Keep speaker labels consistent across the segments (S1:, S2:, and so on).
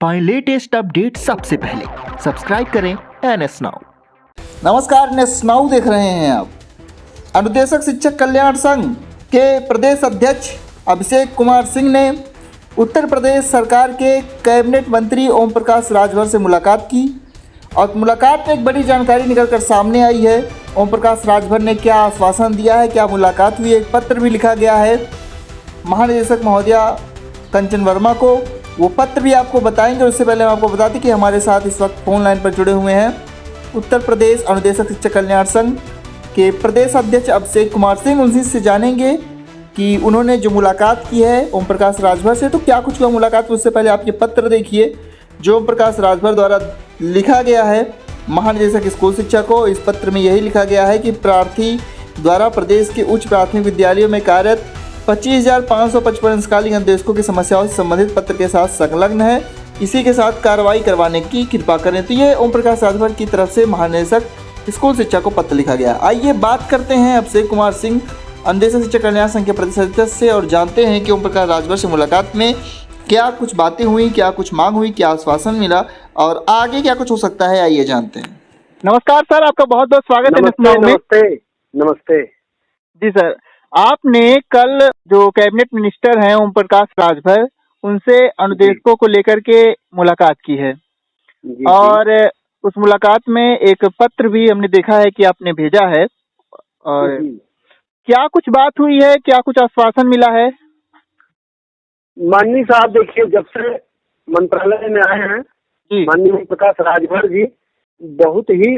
S1: पाएं latest update सबसे पहले। सब्सक्राइब करें एनएस नाउ।
S2: नमस्कार, एनएस नाउ देख रहे हैं आप। अनुदेशक शिक्षक कल्याण संघ के प्रदेश अध्यक्ष अभिषेक कुमार सिंह ने उत्तर प्रदेश सरकार के कैबिनेट मंत्री ओम प्रकाश राजभर से मुलाकात की और मुलाकात में एक बड़ी जानकारी निकलकर सामने आई है। ओम प्रकाश राजभर ने क्या आश्वासन दिया है, क्या मुलाकात हुई, एक पत्र भी लिखा गया है महानिदेशक महोदया कंचन वर्मा को। वो पत्र भी आपको बताएंगे। उससे पहले हम आपको बता दें कि हमारे साथ इस वक्त फ़ोन लाइन पर जुड़े हुए हैं उत्तर प्रदेश अनुदेशक शिक्षक कल्याण संघ के प्रदेश अध्यक्ष अभिषेक कुमार सिंह। उनसे से जानेंगे कि उन्होंने जो मुलाकात की है ओम प्रकाश राजभर से, तो क्या कुछ हुआ मुलाकात। उससे पहले आप ये पत्र देखिए जो ओम प्रकाश राजभर द्वारा लिखा गया है महानिदेशक स्कूल शिक्षा को। इस पत्र में यही लिखा गया है कि प्रार्थी द्वारा प्रदेश के उच्च प्राथमिक विद्यालयों में कार्यरत 25,555 अंशकालीन अनुदेशकों की समस्याओं से संबंधित पत्र के साथ संलग्न है, इसी के साथ कार्रवाई करवाने की कृपा करें। तो ये ओम प्रकाश राजभर की तरफ से महानिदेशक स्कूल शिक्षा को पत्र लिखा गया। आइए बात करते हैं अभिषेक कुमार सिंह अनुदेशक शिक्षा कल्याण संघ के प्रदेश अध्यक्ष से और जानते हैं कि ओम प्रकाश राजभर से मुलाकात में क्या कुछ बातें हुई, क्या कुछ मांग हुई, क्या आश्वासन मिला और आगे क्या कुछ हो सकता है। आइए जानते हैं। नमस्कार सर, आपका बहुत बहुत स्वागत है।
S3: नमस्ते
S2: जी सर, आपने कल जो कैबिनेट मिनिस्टर हैं ओम प्रकाश राजभर, उनसे अनुदेशकों को लेकर के मुलाकात की है और उस मुलाकात में एक पत्र भी हमने देखा है कि आपने भेजा है। और क्या कुछ बात हुई है, क्या कुछ आश्वासन मिला है?
S3: माननीय साहब, देखिए, जब से मंत्रालय में आए हैं माननीय प्रकाश राजभर जी बहुत ही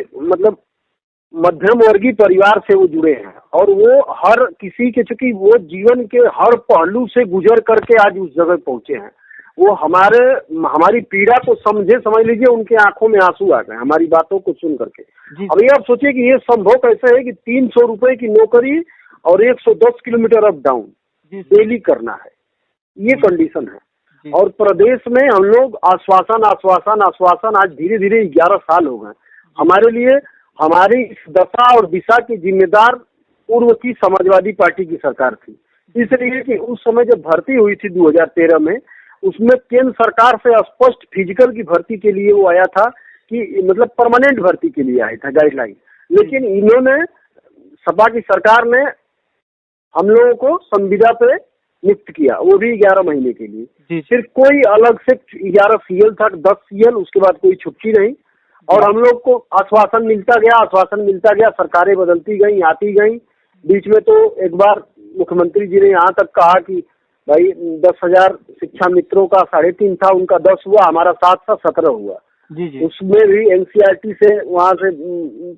S3: मध्यम वर्गीय परिवार से वो जुड़े हैं और वो हर किसी के, चूंकि वो जीवन के हर पहलू से गुजर करके आज उस जगह पहुंचे हैं। वो हमारी पीड़ा को समझ लीजिए, उनके आंखों में आंसू आ गए हमारी बातों को सुन करके। अब ये आप सोचिए कि ये संभव कैसे है कि 300 रुपए की नौकरी और 110 किलोमीटर अप डाउन डेली करना है, ये कंडीशन है। और प्रदेश में हम लोग आश्वासन आज धीरे धीरे 11 साल हो गए। हमारे लिए हमारी इस दशा और दिशा की जिम्मेदार पूर्व की समाजवादी पार्टी की सरकार थी, इसलिए कि उस समय जब भर्ती हुई थी 2013 में, उसमें केंद्र सरकार से स्पष्ट फिजिकल की भर्ती के लिए वो आया था कि परमानेंट भर्ती के लिए आया था गाइडलाइन। लेकिन इन्होंने, सपा की सरकार ने हम लोगों को संविदा पे नियुक्त किया, वो भी 11 महीने के लिए। फिर कोई अलग से 11 सीएल था, 10 सीएल, उसके बाद कोई छुट्टी नहीं। और हम लोग को आश्वासन मिलता गया, सरकारें बदलती गई, आती गई। बीच में तो एक बार मुख्यमंत्री जी ने यहाँ तक कहा कि भाई 10,000 शिक्षा मित्रों का 3.5 था, उनका 10 हुआ, हमारा 7 था, 17 हुआ। उसमें भी एनसीईआरटी से वहाँ से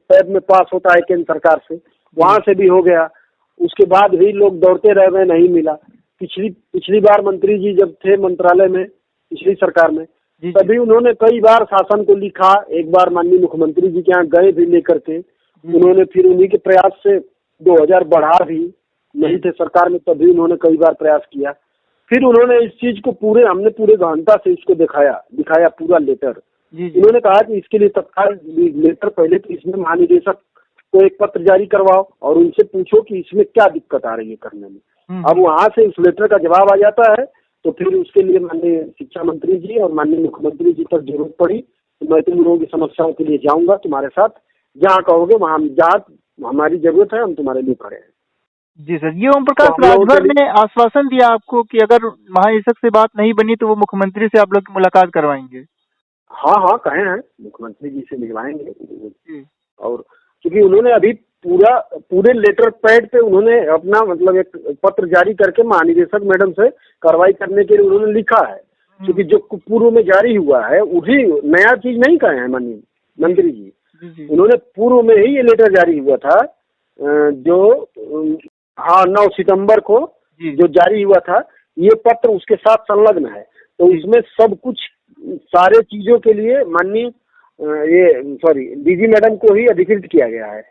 S3: पैब में पास होता है केंद्र सरकार से, वहाँ से भी हो गया। उसके बाद भी लोग दौड़ते रह गए, नहीं मिला। पिछली बार मंत्री जी जब थे मंत्रालय में पिछली सरकार में, तभी उन्होंने कई बार शासन को लिखा। एक बार माननीय मुख्यमंत्री जी के यहाँ गए भी लेकर के, उन्होंने फिर उन्हीं के प्रयास से 2000 बढ़ा भी, नहीं थे सरकार में तभी उन्होंने कई बार प्रयास किया। फिर उन्होंने इस चीज को हमने पूरे गहनता से इसको दिखाया पूरा लेटर। उन्होंने कहा कि इसके लिए तत्काल लेटर, पहले तो इसमें महानिदेशक को एक पत्र जारी करवाओ और उनसे पूछो कि इसमें क्या दिक्कत आ रही है करने में। अब वहां से उस लेटर का जवाब आ जाता है तो फिर उसके लिए माननीय शिक्षा मंत्री जी और माननीय मुख्यमंत्री जी तक जरूरत पड़ी तो मैं तुम लोगों की समस्याओं के लिए जाऊंगा तुम्हारे साथ, जहाँ कहोगे वहाँ, जहाँ हमारी जरूरत है हम तुम्हारे लिए खड़े हैं।
S2: जी सर, ये ओम प्रकाश राजभर ने आश्वासन दिया आपको कि अगर महानिदेशक से बात नहीं बनी तो वो मुख्यमंत्री से आप लोग की मुलाकात करवाएंगे?
S3: हाँ, कहे हैं मुख्यमंत्री जी से मिलवाएंगे। और क्योंकि उन्होंने अभी पूरे लेटर पैड पे उन्होंने अपना एक पत्र जारी करके महानिदेशक मैडम से कार्रवाई करने के लिए उन्होंने लिखा है, क्योंकि जो पूर्व में जारी हुआ है उसी नया चीज नहीं कहे हैं माननीय मंत्री जी। उन्होंने पूर्व में ही ये लेटर जारी हुआ था जो 9 सितंबर को जो जारी हुआ था, ये पत्र उसके साथ संलग्न है। तो इसमें सब कुछ सारे चीजों के लिए माननीय डीजी मैडम को ही अधिकृत किया गया है।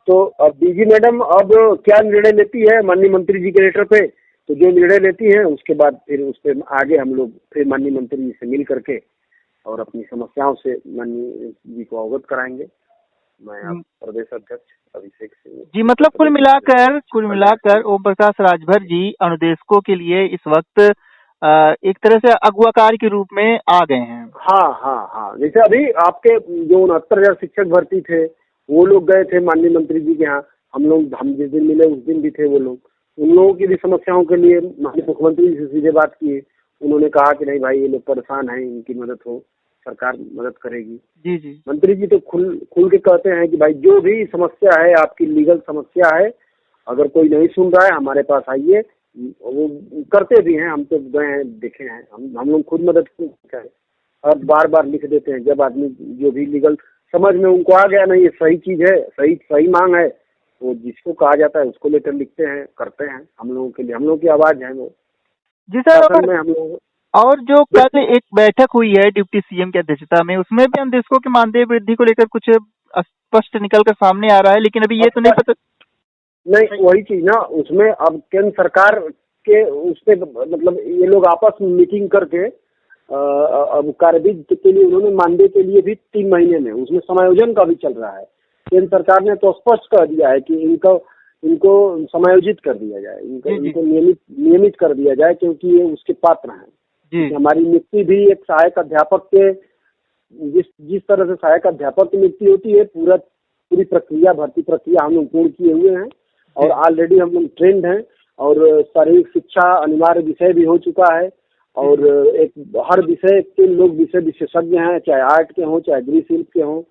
S3: तो अब डीजी मैडम अब क्या निर्णय लेती है माननीय मंत्री जी के लेटर पे, तो जो निर्णय लेती है उसके बाद फिर उस पर आगे हम लोग फिर माननीय मंत्री जी से मिल करके और अपनी समस्याओं से माननीय जी को अवगत कराएंगे। मैं आप प्रदेश अध्यक्ष अभिषेक सिंह
S2: जी। कुल मिलाकर ओम प्रकाश राजभर जी अनुदेशकों के लिए इस वक्त एक तरह से अगुवाकार के रूप में आ गए हैं।
S3: हाँ, जैसे अभी आपके जो 69,000 शिक्षक भर्ती थे, वो लोग गए थे माननीय मंत्री जी के यहाँ। हम जिस दिन मिले उस दिन भी थे वो लोग। उन लोगों की भी समस्याओं के लिए माननीय मुख्यमंत्री जी से सीधे बात किए। उन्होंने कहा कि नहीं भाई, ये लोग परेशान हैं, इनकी मदद हो, सरकार मदद करेगी।
S4: जी जी।
S3: मंत्री जी तो खुल के कहते हैं कि भाई जो भी समस्या है, आपकी लीगल समस्या है, अगर कोई नहीं सुन रहा है हमारे पास आइए। वो करते भी हैं, हम तो गए हैं, देखे हैं, हम लोग खुद मदद करें और बार बार लिख देते हैं। जब आदमी जो भी लीगल समझ में उनको आ गया, नहीं ये सही चीज है, सही मांग है, तो जिसको कहा जाता है उसको लेटर लिखते हैं, करते हैं। हम लोगों के लिए, हम लोगों की आवाज है वो।
S4: जी सर,
S3: में हम लोग
S4: और जो कल एक बैठक हुई है डिप्टी सीएम की अध्यक्षता में, उसमें भी अनुदेशकों की मानदेय वृद्धि को लेकर कुछ स्पष्ट निकल कर सामने आ रहा है, लेकिन अभी ये तो नहीं पता।
S3: नहीं, वही चीज ना, उसमें अब केंद्र सरकार के उससे मतलब ये लोग आपस में मीटिंग करके अब कार्यविध के लिए उन्होंने मानदेय के लिए भी 3 महीने में उसमें समायोजन का भी चल रहा है। केंद्र सरकार ने तो स्पष्ट कर दिया है कि इनको समायोजित कर दिया जाए, इनको नियमित कर दिया जाए, क्योंकि ये उसके पात्र हैं। हमारी नियुक्ति भी एक सहायक अध्यापक के जिस तरह से सहायक अध्यापक की नियुक्ति होती है, पूरी प्रक्रिया, भर्ती प्रक्रिया हम लोग पूर्ण किए हुए हैं और ऑलरेडी हम लोग ट्रेंड हैं और शारीरिक शिक्षा अनिवार्य विषय भी हो चुका है और एक हर विषय के लोग विशेषज्ञ हैं, चाहे आर्ट के हों, चाहे गृह शिल्प के हों,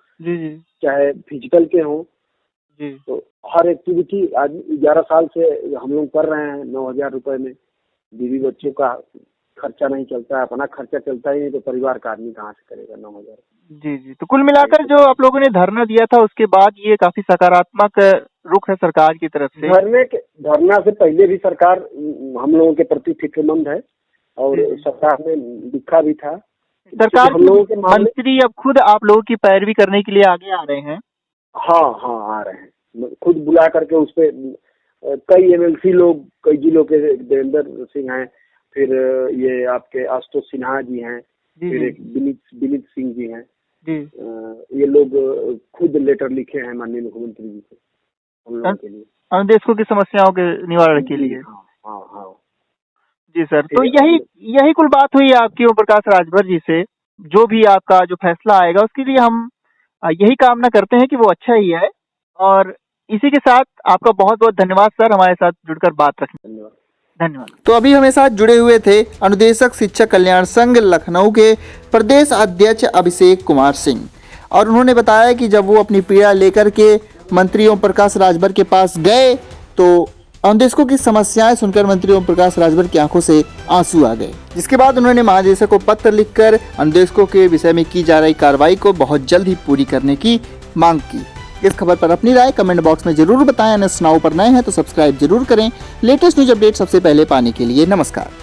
S3: चाहे फिजिकल के हों। तो हर एक्टिविटी आज 11 साल से हम लोग कर रहे हैं 9,000 रुपए में। बीवी बच्चों का खर्चा नहीं चलता है, अपना खर्चा चलता ही नहीं, तो परिवार का आदमी कहाँ से करेगा 9,000?
S4: जी। तो कुल मिलाकर जो आप लोगों ने धरना दिया था उसके बाद ये काफी सकारात्मक रुख है सरकार की तरफ से।
S3: धरना से पहले भी सरकार हम लोगों के प्रति फिक्रमंद है और सरकार ने लिखा भी था।
S4: सरकार हम लोगों के मंत्री अब खुद आप लोगों की पैरवी करने के लिए आगे आ रहे हैं।
S3: हाँ, आ रहे हैं, खुद बुला करके उस पे कई MLC लोग, कई जिलों के देवेंद्र सिंह हैं, फिर ये आपके आशुतोष सिन्हा जी हैं, फिर एक विनीत सिंह जी हैं, ये लोग खुद लेटर लिखे हैं माननीय मुख्यमंत्री जी को हम लोगों के लिए,
S4: अनुदेशकों की समस्याओं के निवारण के लिए।
S3: हाँ।
S4: जी सर, तो यही कुल बात हुई आपकी ओम प्रकाश राजभर जी से। जो भी आपका जो फैसला आएगा उसके लिए हम यही कामना करते हैं कि वो अच्छा ही है। और इसी के साथ आपका बहुत बहुत धन्यवाद सर, हमारे साथ जुड़कर बात रखने। धन्यवाद।
S2: तो अभी हमें साथ जुड़े हुए थे अनुदेशक शिक्षक कल्याण संघ लखनऊ के प्रदेश अध्यक्ष अभिषेक कुमार सिंह, और उन्होंने बताया कि जब वो अपनी पीड़ा लेकर के मंत्री ओम प्रकाश राजभर के पास गए तो अनुदेशकों की समस्याएं सुनकर मंत्री ओम प्रकाश राजभर की आंखों से आंसू आ गए, जिसके बाद उन्होंने महानिदेशक को पत्र लिखकर अनुदेशकों के विषय में की जा रही कार्रवाई को बहुत जल्द ही पूरी करने की मांग की। इस खबर पर अपनी राय कमेंट बॉक्स में जरूर बताएं। NS नाउ पर नए हैं तो सब्सक्राइब जरूर करें लेटेस्ट न्यूज अपडेट सबसे पहले पाने के लिए। नमस्कार।